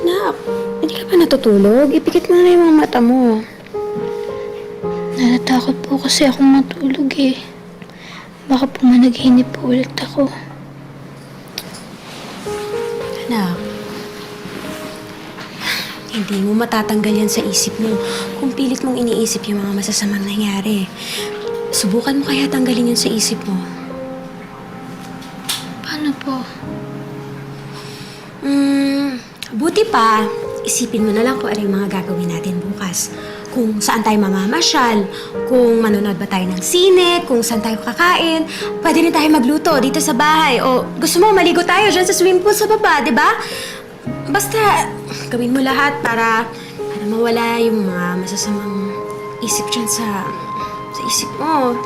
Anak, hindi ka pa natutulog? Ipikit mo na yung mga mata mo. Natatakot po kasi akong matulog eh. Baka po managinip po ulit ako. Anak, hindi mo matatanggal yan sa isip mo kung pilit mong iniisip yung mga masasamang nangyari. Subukan mo kaya tanggalin yun sa isip mo. Paano po? Buti pa, isipin mo na lang kung ano yung mga gagawin natin bukas. Kung saan tayo mamamasyal, kung manonood ba tayo ng sine, kung saan tayo kakain. Pwede rin tayo magluto dito sa bahay. O gusto mo, maligo tayo dyan sa swimming pool sa baba, di ba? Basta, gawin mo lahat para mawala yung mga masasamang isip dyan sa isip mo.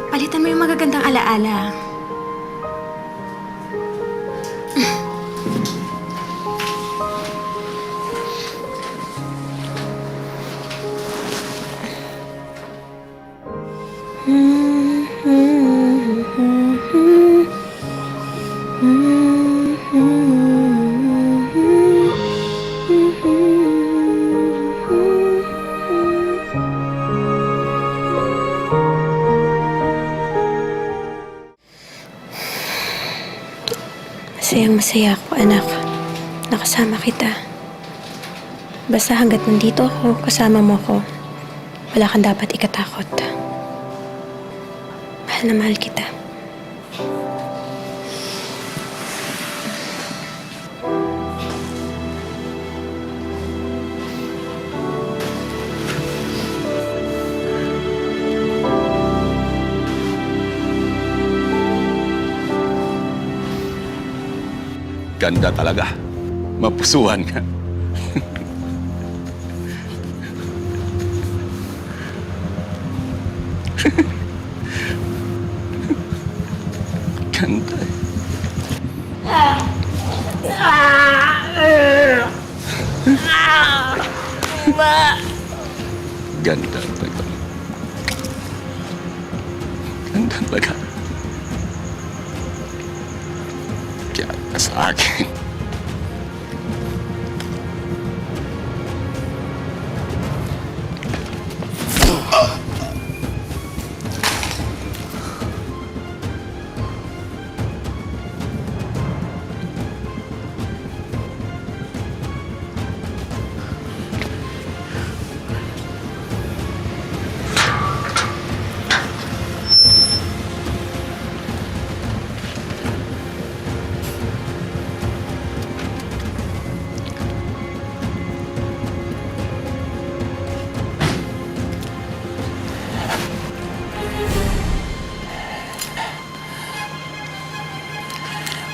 Palitan mo yung magagandang alaala. Masayang-masaya ako, anak. Nakasama kita. Basta hanggat nandito ako, kasama mo ako, wala kang dapat ikatakot. Mahal na mahal kita. Ganda talaga. Mapusuhan ka. Ganda. Ganda talaga. Ganda talaga. Kaya ka sa akin.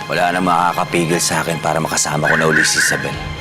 Wala na makakapigil sa akin para makasama ko na uli si Isabel.